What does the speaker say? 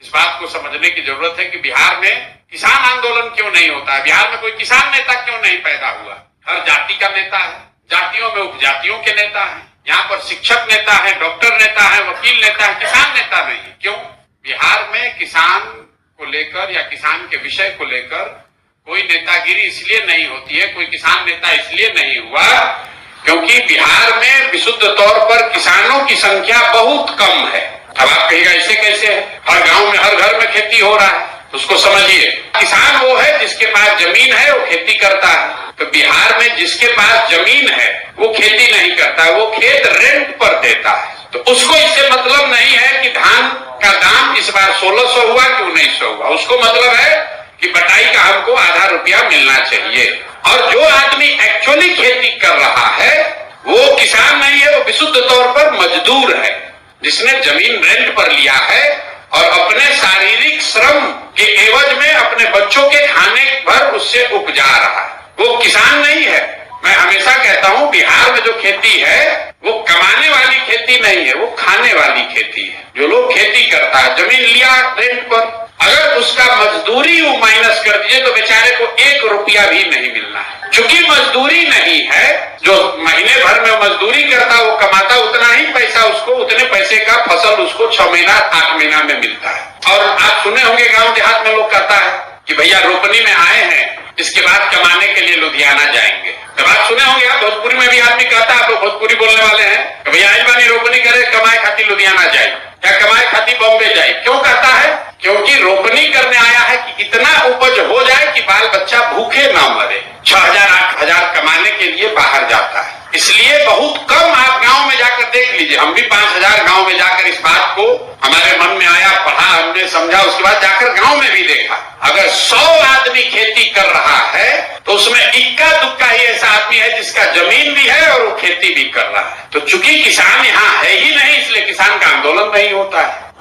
इस बात को समझने की जरूरत है कि बिहार में किसान आंदोलन क्यों नहीं होता है, बिहार में कोई किसान नेता क्यों नहीं पैदा हुआ। हर जाति का नेता है, जातियों में उपजातियों के नेता है, यहाँ पर शिक्षक नेता है, डॉक्टर नेता है, वकील नेता है, किसान नेता नहीं है। क्यों? बिहार में किसान को लेकर या किसान के विषय को लेकर कोई नेतागिरी इसलिए नहीं होती है, कोई किसान नेता इसलिए नहीं हुआ क्योंकि बिहार में विशुद्ध तौर पर किसानों की संख्या बहुत कम है। अब आप कहिएगा ऐसे कैसे है, हर गांव में हर घर में खेती हो रहा है, उसको समझिए। किसान वो है जिसके पास जमीन है, वो खेती करता है। तो बिहार में जिसके पास जमीन है वो खेती नहीं करता है, वो खेत रेंट पर देता है। तो उसको इससे मतलब नहीं है कि धान का दाम इस बार 1600 हुआ कि 1900 हुआ, उसको मतलब है कि बटाई का हमको आधा रुपया मिलना चाहिए। और जो आदमी एक्चुअली खेती कर रहा है वो किसान नहीं है, वो विशुद्ध तौर पर मजदूर है, जिसने जमीन रेंट पर लिया है और अपने शारीरिक श्रम के एवज में अपने बच्चों के खाने भर उससे उपजा रहा है, वो किसान नहीं है। मैं हमेशा कहता हूं बिहार में जो खेती है वो कमाने वाली खेती नहीं है, वो खाने वाली खेती है। जो लोग खेती करता है, जमीन लिया रेंट पर, अगर उसका मजदूरी वो माइनस कर दीजिए तो बेचारे को 1 रुपया भी नहीं मिलना है। चूंकि मजदूरी नहीं है, जो महीने भर में मजदूरी करता वो कमाता उतना ही पैसा, उसको उतने पैसे का फसल उसको 6 महीना 8 महीना में मिलता है। और आप सुने होंगे गांव देहात में लोग कहता है कि भैया रोपनी में आए हैं, इसके बाद कमाने के लिए लुधियाना जाएंगे। जब आप सुने होंगे, आप भोजपुरी में भी आदमी कहता है, आप लोग भोजपुरी बोलने वाले हैं, भैया आज बानी रोपनी करे कमाए खाती लुधियाना जाए या कमाए खाती बॉम्बे जाए। क्यों कहता है? क्योंकि रोपनी करने आया है कि इतना उपज हो जाए कि बाल बच्चा भूखे ना मरे। 6000 8000 कमाने के लिए बाहर जाता है। इसलिए बहुत कम आप गांव में जाकर देख लीजिए, हम भी 5000 गांव में जाकर इस बात को हमारे मन में आया, पढ़ा, हमने समझा, उसके बाद जाकर गांव में भी देखा। अगर 100 आदमी खेती कर रहा है तो उसमें इक्का दुक्का ही ऐसा आदमी है जिसका जमीन भी है और वो खेती भी कर रहा है। तो चूंकि किसान यहाँ है ही नहीं, इसलिए किसान का आंदोलन नहीं होता है।